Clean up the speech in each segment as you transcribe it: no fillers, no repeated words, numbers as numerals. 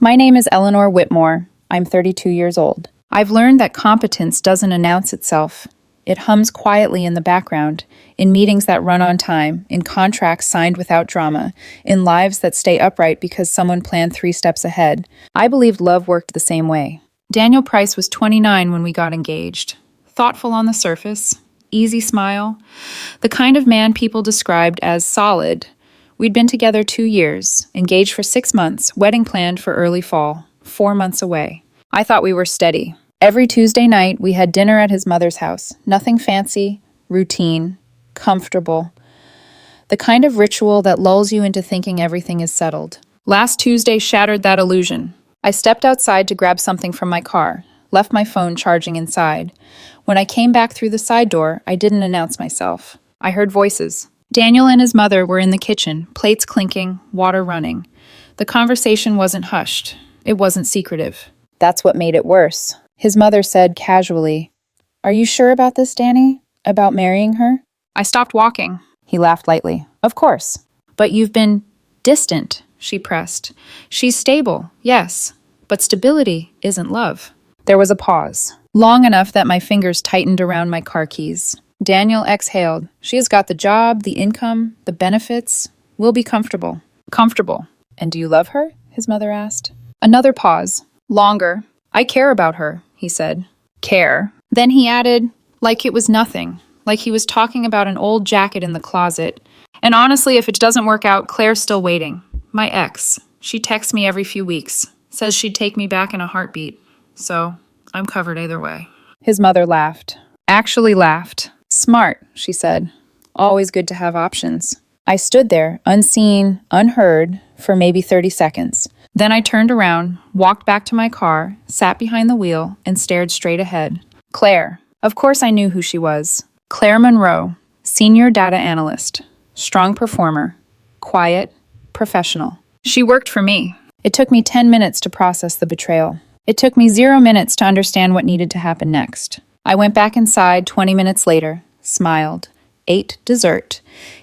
My name is Eleanor Whitmore. I'm 32 years old. I've learned that competence doesn't announce itself. It hums quietly in the background, in meetings that run on time, in contracts signed without drama, in lives that stay upright because someone planned 3 steps ahead. I believed love worked the same way. Daniel Price was 29 when we got engaged. Thoughtful on the surface, easy smile, the kind of man people described as solid. We'd been together 2 years, engaged for 6 months, wedding planned for early fall, 4 months away. I thought we were steady. Every Tuesday night, we had dinner at his mother's house. Nothing fancy, routine, comfortable. The kind of ritual that lulls you into thinking everything is settled. Last Tuesday shattered that illusion. I stepped outside to grab something from my car, left my phone charging inside. When I came back through the side door, I didn't announce myself. I heard voices. Daniel and his mother were in the kitchen, plates clinking, water running. The conversation wasn't hushed. It wasn't secretive. That's what made it worse. His mother said casually, "Are you sure about this, Danny? About marrying her?" I stopped walking. He laughed lightly. "Of course. But you've been distant," she pressed. "She's stable, yes, but stability isn't love." There was a pause, long enough that my fingers tightened around my car keys. Daniel exhaled. "She has got the job, the income, the benefits. We'll be comfortable." Comfortable. "And do you love her?" his mother asked. Another pause. Longer. "I care about her," he said. Care. Then he added, like it was nothing, like he was talking about an old jacket in the closet. "And honestly, if it doesn't work out, Claire's still waiting. My ex. She texts me every few weeks. Says she'd take me back in a heartbeat. So, I'm covered either way." His mother laughed. Actually laughed. "Smart," she said. "Always good to have options." I stood there, unseen, unheard, for maybe 30 seconds. Then I turned around, walked back to my car, sat behind the wheel, and stared straight ahead. Claire. Of course I knew who she was. Claire Monroe, senior data analyst, strong performer, quiet, professional. She worked for me. It took me 10 minutes to process the betrayal. It took me 0 minutes to understand what needed to happen next. I went back inside 20 minutes later, smiled, ate dessert,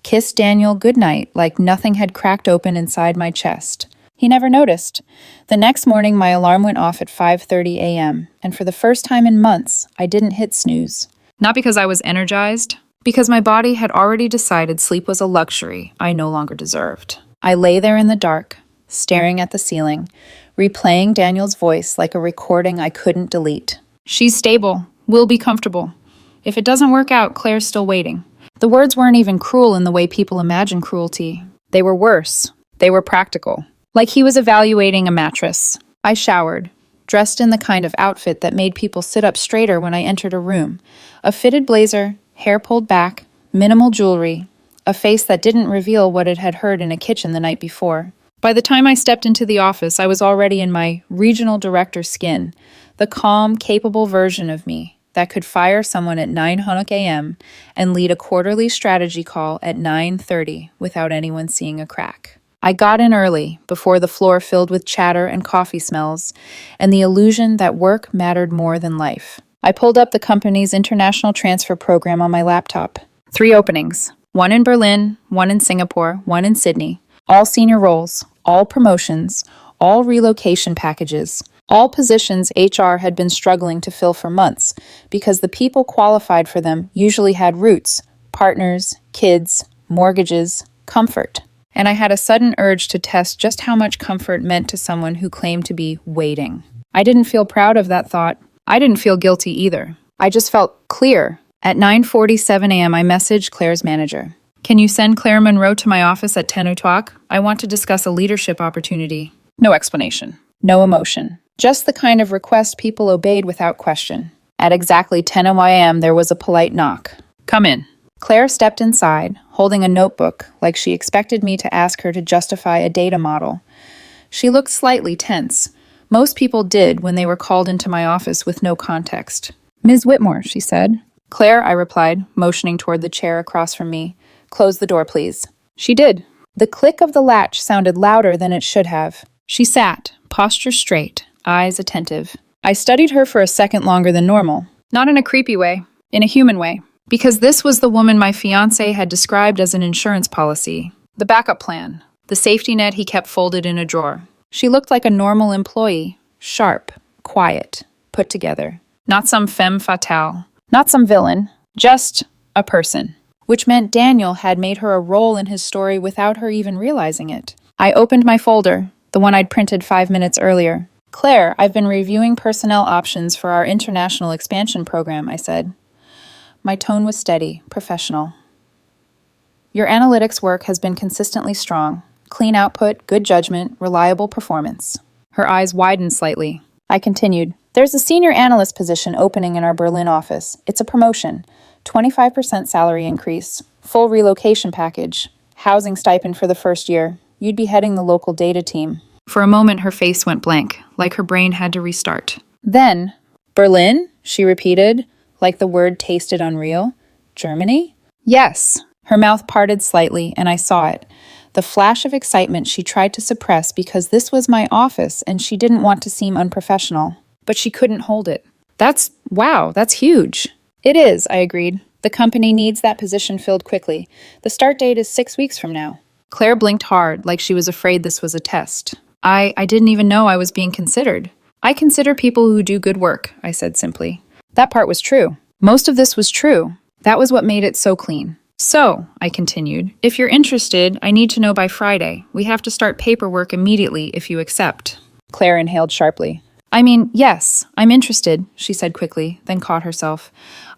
kissed Daniel goodnight like nothing had cracked open inside my chest. He never noticed. The next morning, my alarm went off at 5:30 a.m., and for the first time in months, I didn't hit snooze. Not because I was energized, because my body had already decided sleep was a luxury I no longer deserved. I lay there in the dark, staring at the ceiling, replaying Daniel's voice like a recording I couldn't delete. "She's stable. We'll be comfortable. If it doesn't work out, Claire's still waiting." The words weren't even cruel in the way people imagine cruelty. They were worse. They were practical. Like he was evaluating a mattress. I showered, dressed in the kind of outfit that made people sit up straighter when I entered a room. A fitted blazer, hair pulled back, minimal jewelry, a face that didn't reveal what it had heard in a kitchen the night before. By the time I stepped into the office, I was already in my regional director skin, the calm, capable version of me that could fire someone at 9 a.m. and lead a quarterly strategy call at 9:30 without anyone seeing a crack. I got in early, before the floor filled with chatter and coffee smells, and the illusion that work mattered more than life. I pulled up the company's international transfer program on my laptop. 3 openings, one in Berlin, one in Singapore, one in Sydney. All senior roles, all promotions, all relocation packages, all positions HR had been struggling to fill for months because the people qualified for them usually had roots, partners, kids, mortgages, comfort. And I had a sudden urge to test just how much comfort meant to someone who claimed to be waiting. I didn't feel proud of that thought. I didn't feel guilty either. I just felt clear. At 9:47 a.m., I messaged Claire's manager. "Can you send Claire Monroe to my office at 10 o'clock? I want to discuss a leadership opportunity." No explanation. No emotion. Just the kind of request people obeyed without question. At exactly 10 a.m., there was a polite knock. "Come in." Claire stepped inside, holding a notebook like she expected me to ask her to justify a data model. She looked slightly tense. Most people did when they were called into my office with no context. "Ms. Whitmore," she said. "Claire," I replied, motioning toward the chair across from me. "Close the door, please." She did. The click of the latch sounded louder than it should have. She sat, posture straight, eyes attentive. I studied her for a second longer than normal. Not in a creepy way, in a human way. Because this was the woman my fiancé had described as an insurance policy. The backup plan. The safety net he kept folded in a drawer. She looked like a normal employee, sharp, quiet, put together. Not some femme fatale, not some villain, just a person. Which meant Daniel had made her a role in his story without her even realizing it. I opened my folder, the one I'd printed 5 minutes earlier. Claire, I've been reviewing personnel options for our international expansion program, I said. My tone was steady, professional. Your analytics work has been consistently strong. Clean output, good judgment, reliable performance. Her eyes widened slightly. I continued. There's a senior analyst position opening in our Berlin office. It's a promotion. 25% salary increase. Full relocation package. Housing stipend for the first year. You'd be heading the local data team. For a moment, her face went blank, like her brain had to restart. Then, Berlin? She repeated, like the word tasted unreal. Germany? Yes. Her mouth parted slightly, and I saw it. The flash of excitement she tried to suppress because this was my office and she didn't want to seem unprofessional. But she couldn't hold it. That's huge. It is, I agreed. The company needs that position filled quickly. The start date is 6 weeks from now. Claire blinked hard, like she was afraid this was a test. I didn't even know I was being considered. I consider people who do good work, I said simply. That part was true. Most of this was true. That was what made it so clean. So, I continued, if you're interested, I need to know by Friday. We have to start paperwork immediately if you accept. Claire inhaled sharply. I mean, yes, I'm interested, she said quickly, then caught herself.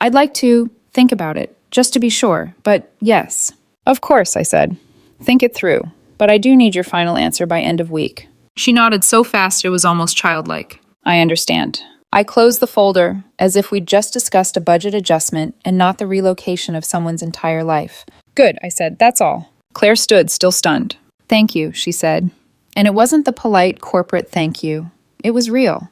I'd like to think about it, just to be sure, but yes. Of course, I said. Think it through, but I do need your final answer by end of week. She nodded so fast it was almost childlike. I understand. I closed the folder, as if we'd just discussed a budget adjustment and not the relocation of someone's entire life. Good, I said, that's all. Claire stood, still stunned. Thank you, she said. And it wasn't the polite corporate thank you. It was real.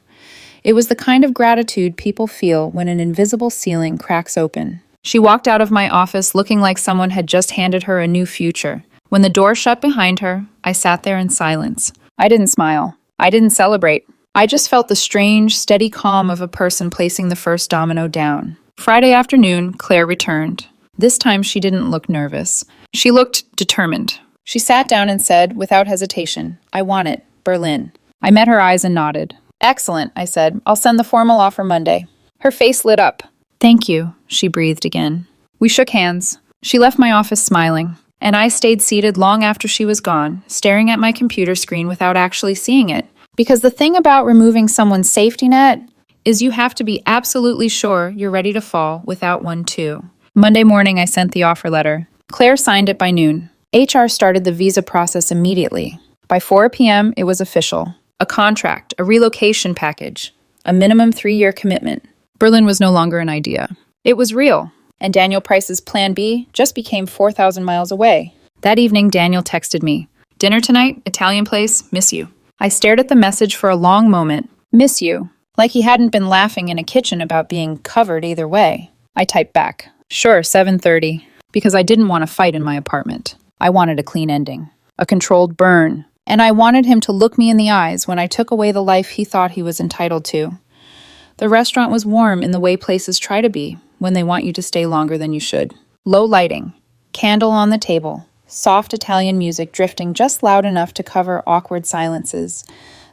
It was the kind of gratitude people feel when an invisible ceiling cracks open. She walked out of my office looking like someone had just handed her a new future. When the door shut behind her, I sat there in silence. I didn't smile. I didn't celebrate. I just felt the strange, steady calm of a person placing the first domino down. Friday afternoon, Claire returned. This time she didn't look nervous. She looked determined. She sat down and said, without hesitation, I want it, Berlin. I met her eyes and nodded. Excellent, I said. I'll send the formal offer Monday. Her face lit up. Thank you, she breathed again. We shook hands. She left my office smiling, and I stayed seated long after she was gone, staring at my computer screen without actually seeing it. Because the thing about removing someone's safety net is you have to be absolutely sure you're ready to fall without one too. Monday morning, I sent the offer letter. Claire signed it by noon. HR started the visa process immediately. By 4 p.m., it was official. A contract, a relocation package, a minimum 3-year commitment. Berlin was no longer an idea. It was real. And Daniel Price's plan B just became 4,000 miles away. That evening, Daniel texted me. Dinner tonight, Italian place, miss you. I stared at the message for a long moment. Miss you. Like he hadn't been laughing in a kitchen about being covered either way. I typed back. Sure, 7:30. Because I didn't want to fight in my apartment. I wanted a clean ending. A controlled burn. And I wanted him to look me in the eyes when I took away the life he thought he was entitled to. The restaurant was warm in the way places try to be when they want you to stay longer than you should. Low lighting. Candle on the table. Soft Italian music drifting just loud enough to cover awkward silences.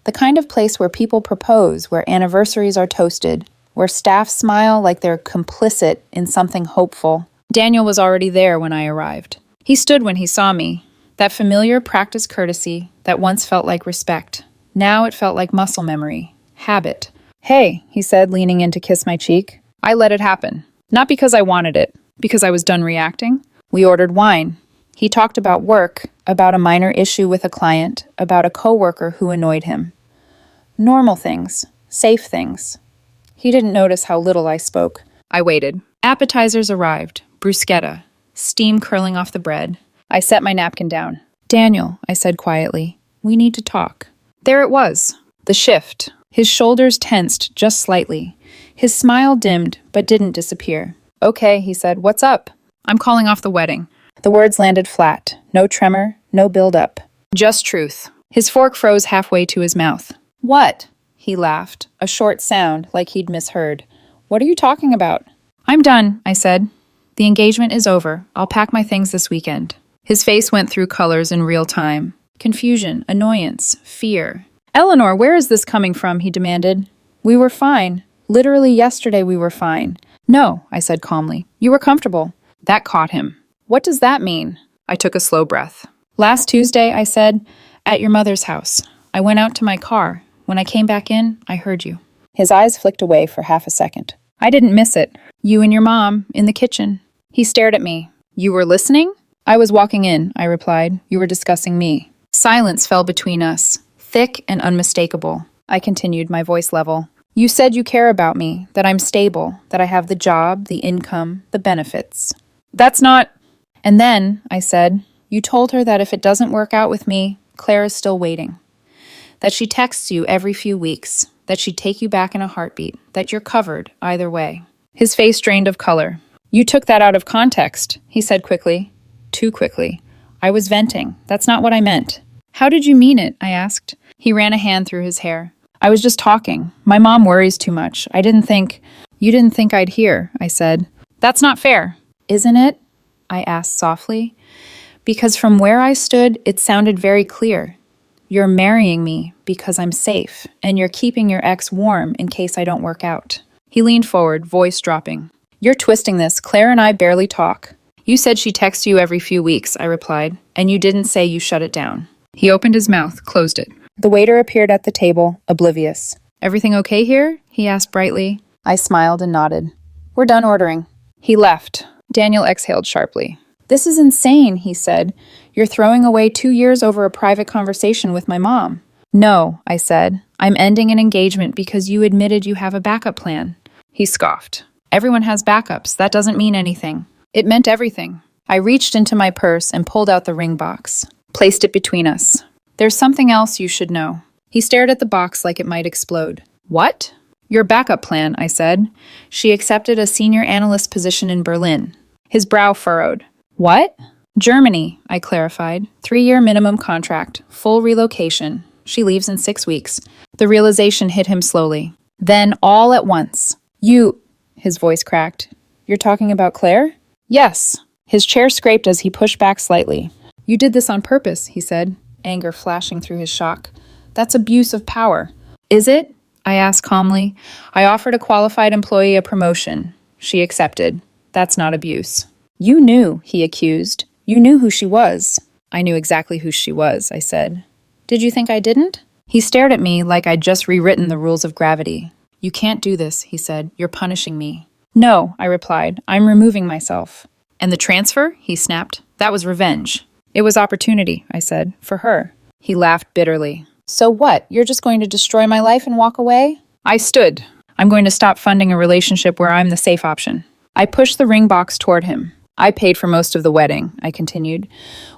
The kind of place where people propose, where anniversaries are toasted, where staff smile like they're complicit in something hopeful. Daniel was already there when I arrived. He stood when he saw me. That familiar practiced courtesy that once felt like respect. Now it felt like muscle memory. Habit. Hey, he said, leaning in to kiss my cheek. I let it happen. Not because I wanted it, because I was done reacting. We ordered wine. He talked about work, about a minor issue with a client, about a coworker who annoyed him. Normal things, safe things. He didn't notice how little I spoke. I waited. Appetizers arrived, bruschetta, steam curling off the bread. I set my napkin down. Daniel, I said quietly, we need to talk. There it was, the shift. His shoulders tensed just slightly. His smile dimmed, but didn't disappear. Okay, he said, what's up? I'm calling off the wedding. The words landed flat. No tremor, no build-up. Just truth. His fork froze halfway to his mouth. What? He laughed, a short sound like he'd misheard. What are you talking about? I'm done, I said. The engagement is over. I'll pack my things this weekend. His face went through colors in real time. Confusion, annoyance, fear. Eleanor, where is this coming from? He demanded. We were fine. Literally yesterday we were fine. No, I said calmly. You were comfortable. That caught him. What does that mean? I took a slow breath. Last Tuesday, I said, at your mother's house. I went out to my car. When I came back in, I heard you. His eyes flicked away for half a second. I didn't miss it. You and your mom, in the kitchen. He stared at me. You were listening? I was walking in, I replied. You were discussing me. Silence fell between us, thick and unmistakable. I continued, my voice level. You said you care about me, that I'm stable, that I have the job, the income, the benefits. That's not... And then, I said, you told her that if it doesn't work out with me, Claire is still waiting. That she texts you every few weeks, that she'd take you back in a heartbeat, that you're covered either way. His face drained of color. You took that out of context, he said quickly. Too quickly. I was venting. That's not what I meant. How did you mean it? I asked. He ran a hand through his hair. I was just talking. My mom worries too much. You didn't think I'd hear, I said. That's not fair. Isn't it? I asked softly. Because from where I stood, it sounded very clear. You're marrying me because I'm safe, and you're keeping your ex warm in case I don't work out. He leaned forward, voice dropping. You're twisting this. Claire and I barely talk. You said she texts you every few weeks, I replied, and you didn't say you shut it down. He opened his mouth, closed it. The waiter appeared at the table, oblivious. Everything okay here? He asked brightly. I smiled and nodded. We're done ordering. He left. Daniel exhaled sharply. This is insane, he said. You're throwing away 2 years over a private conversation with my mom. No, I said. I'm ending an engagement because you admitted you have a backup plan. He scoffed. Everyone has backups. That doesn't mean anything. It meant everything. I reached into my purse and pulled out the ring box. Placed it between us. There's something else you should know. He stared at the box like it might explode. What? Your backup plan, I said. She accepted a senior analyst position in Berlin. His brow furrowed. What? Germany, I clarified. 3-year minimum contract. Full relocation. She leaves in 6 weeks. The realization hit him slowly. Then, all at once. His voice cracked. You're talking about Claire? Yes. His chair scraped as he pushed back slightly. You did this on purpose, he said, anger flashing through his shock. That's abuse of power. Is it? I asked calmly. I offered a qualified employee a promotion. She accepted. That's not abuse. You knew, he accused. You knew who she was. I knew exactly who she was, I said. Did you think I didn't? He stared at me like I'd just rewritten the rules of gravity. You can't do this, he said. You're punishing me. No, I replied. I'm removing myself. And the transfer? He snapped. That was revenge. It was opportunity, I said, for her. He laughed bitterly. So what? You're just going to destroy my life and walk away? I stood. I'm going to stop funding a relationship where I'm the safe option. I pushed the ring box toward him. I paid for most of the wedding, I continued.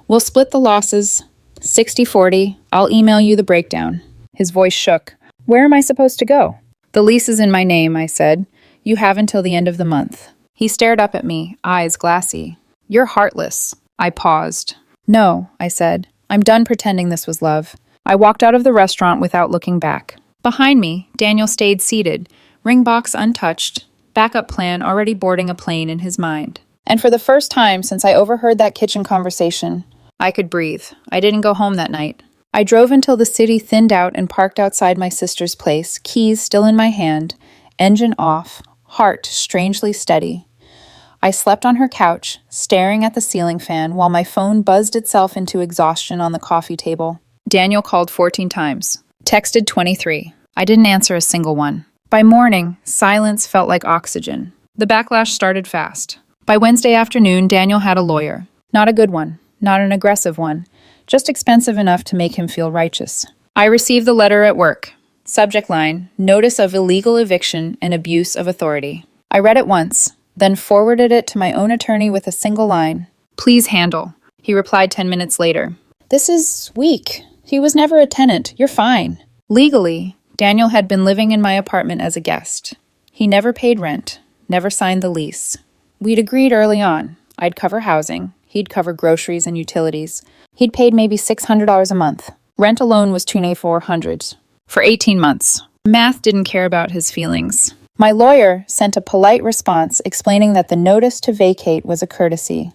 We'll split the losses. 60-40. I'll email you the breakdown. His voice shook. Where am I supposed to go? The lease is in my name, I said. You have until the end of the month. He stared up at me, eyes glassy. You're heartless. I paused. No, I said. I'm done pretending this was love. I walked out of the restaurant without looking back. Behind me, Daniel stayed seated, ring box untouched, backup plan already boarding a plane in his mind. And for the first time since I overheard that kitchen conversation, I could breathe. I didn't go home that night. I drove until the city thinned out and parked outside my sister's place, keys still in my hand, engine off, heart strangely steady. I slept on her couch, staring at the ceiling fan while my phone buzzed itself into exhaustion on the coffee table. Daniel called 14 times, texted 23. I didn't answer a single one. By morning, silence felt like oxygen. The backlash started fast. By Wednesday afternoon, Daniel had a lawyer. Not a good one, not an aggressive one, just expensive enough to make him feel righteous. I received the letter at work. Subject line, notice of illegal eviction and abuse of authority. I read it once, then forwarded it to my own attorney with a single line. Please handle. He replied 10 minutes later. This is weak. He was never a tenant. You're fine. Legally, Daniel had been living in my apartment as a guest. He never paid rent, never signed the lease. We'd agreed early on. I'd cover housing. He'd cover groceries and utilities. He'd paid maybe $600 a month. Rent alone was $2,400 for 18 months. Math didn't care about his feelings. My lawyer sent a polite response explaining that the notice to vacate was a courtesy,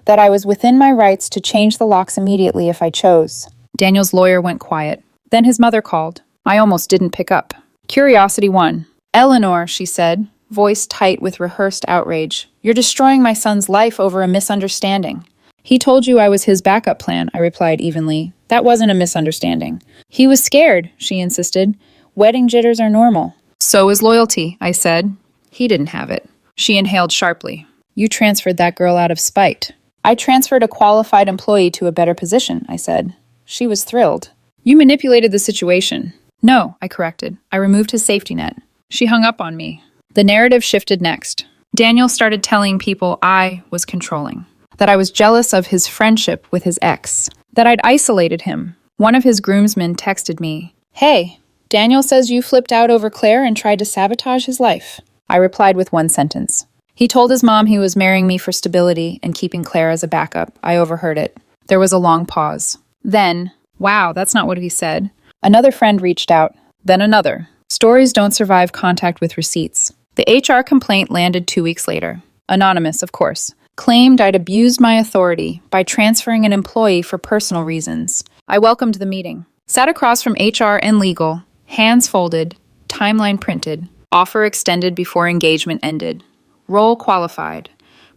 that I was within my rights to change the locks immediately if I chose. Daniel's lawyer went quiet. Then his mother called. I almost didn't pick up. Curiosity won. Eleanor, she said, voice tight with rehearsed outrage. You're destroying my son's life over a misunderstanding. He told you I was his backup plan, I replied evenly. That wasn't a misunderstanding. He was scared, she insisted. Wedding jitters are normal. So is loyalty, I said. He didn't have it. She inhaled sharply. You transferred that girl out of spite. I transferred a qualified employee to a better position, I said. She was thrilled. You manipulated the situation. No, I corrected. I removed his safety net. She hung up on me. The narrative shifted next. Daniel started telling people I was controlling, that I was jealous of his friendship with his ex, that I'd isolated him. One of his groomsmen texted me, Hey, Daniel says you flipped out over Claire and tried to sabotage his life. I replied with one sentence. He told his mom he was marrying me for stability and keeping Claire as a backup. I overheard it. There was a long pause. Then, wow, that's not what he said. Another friend reached out. Then another. Stories don't survive contact with receipts. The HR complaint landed 2 weeks later. Anonymous, of course. Claimed I'd abused my authority by transferring an employee for personal reasons. I welcomed the meeting. Sat across from HR and legal. Hands folded. Timeline printed. Offer extended before engagement ended. Role qualified.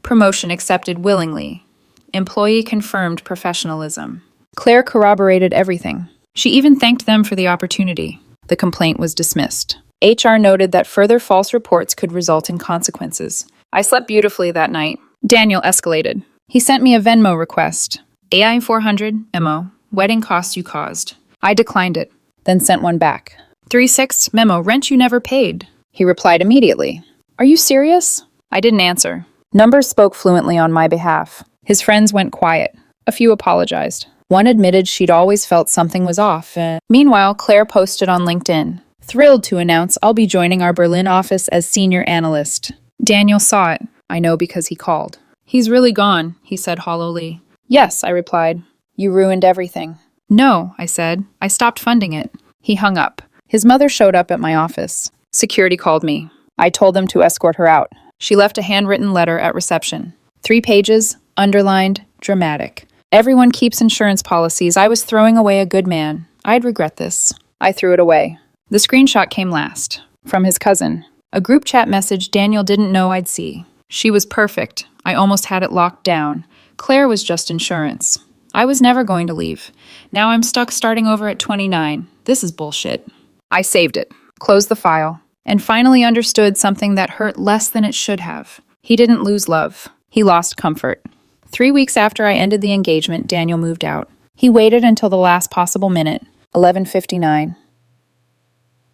Promotion accepted willingly. Employee confirmed professionalism. Claire corroborated everything. She even thanked them for the opportunity. The complaint was dismissed. HR noted that further false reports could result in consequences. I slept beautifully that night. Daniel escalated. He sent me a Venmo request. AI 400, MO, wedding costs you caused. I declined it, then sent one back. 3-6, memo, rent you never paid. He replied immediately. Are you serious? I didn't answer. Numbers spoke fluently on my behalf. His friends went quiet. A few apologized. One admitted she'd always felt something was off. Meanwhile, Claire posted on LinkedIn, thrilled to announce I'll be joining our Berlin office as senior analyst. Daniel saw it. I know because he called. He's really gone, he said hollowly. Yes, I replied. You ruined everything. No, I said. I stopped funding it. He hung up. His mother showed up at my office. Security called me. I told them to escort her out. She left a handwritten letter at reception. 3 pages, underlined, dramatic. Everyone keeps insurance policies. I was throwing away a good man. I'd regret this. I threw it away. The screenshot came last. From his cousin. A group chat message Daniel didn't know I'd see. She was perfect. I almost had it locked down. Claire was just insurance. I was never going to leave. Now I'm stuck starting over at 29. This is bullshit. I saved it, closed the file, and finally understood something that hurt less than it should have. He didn't lose love. He lost comfort. 3 weeks after I ended the engagement, Daniel moved out. He waited until the last possible minute, 11:59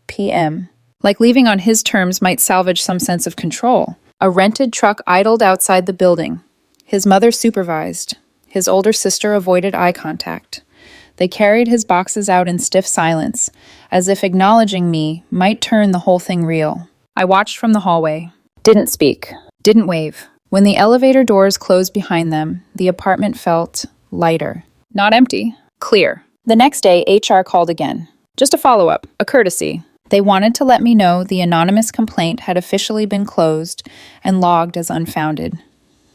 p.m. Like leaving on his terms might salvage some sense of control. A rented truck idled outside the building. His mother supervised. His older sister avoided eye contact. They carried his boxes out in stiff silence, as if acknowledging me might turn the whole thing real. I watched from the hallway. Didn't speak. Didn't wave. When the elevator doors closed behind them, the apartment felt lighter. Not empty. Clear. The next day, HR called again. Just a follow-up, a courtesy. They wanted to let me know the anonymous complaint had officially been closed and logged as unfounded.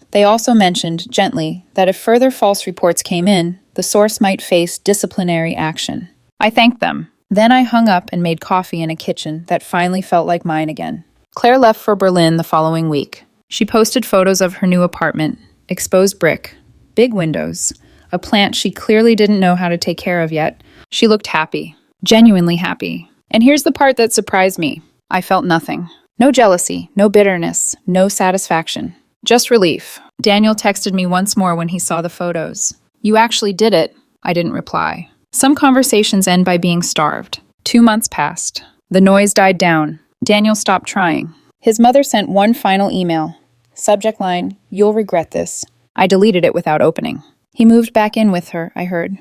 They also mentioned, gently, that if further false reports came in, the source might face disciplinary action. I thanked them. Then I hung up and made coffee in a kitchen that finally felt like mine again. Claire left for Berlin the following week. She posted photos of her new apartment, exposed brick, big windows, a plant she clearly didn't know how to take care of yet. She looked happy, genuinely happy. And here's the part that surprised me. I felt nothing. No jealousy, no bitterness, no satisfaction. Just relief. Daniel texted me once more when he saw the photos. You actually did it. I didn't reply. Some conversations end by being starved. 2 months passed. The noise died down. Daniel stopped trying. His mother sent one final email. Subject line, you'll regret this. I deleted it without opening. He moved back in with her, I heard.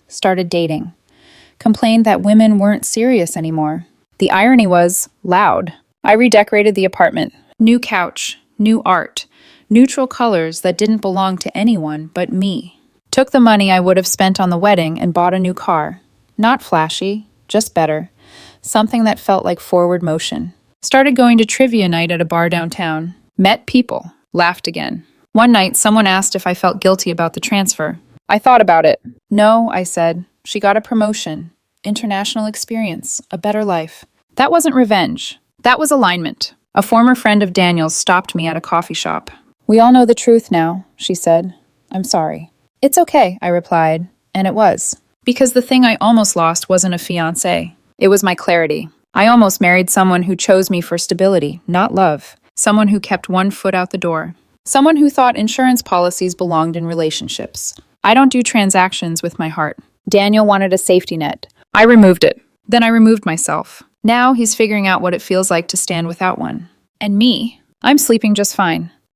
Started dating. Complained that women weren't serious anymore. The irony was loud. I redecorated the apartment. New couch, new art, neutral colors that didn't belong to anyone but me. Took the money I would have spent on the wedding and bought a new car. Not flashy, just better. Something that felt like forward motion. Started going to trivia night at a bar downtown. Met people. Laughed again. One night, someone asked if I felt guilty about the transfer. I thought about it. No, I said. She got a promotion. international experience, a better life. That wasn't revenge. That was alignment. A former friend of Daniel's stopped me at a coffee shop. "We all know the truth now," she said. "I'm sorry." "It's okay," I replied, and it was. Because the thing I almost lost wasn't a fiancé. It was my clarity. I almost married someone who chose me for stability, not love. Someone who kept one foot out the door. Someone who thought insurance policies belonged in relationships. I don't do transactions with my heart. Daniel wanted a safety net. I removed it. Then I removed myself. Now he's figuring out what it feels like to stand without one. And me, I'm sleeping just fine.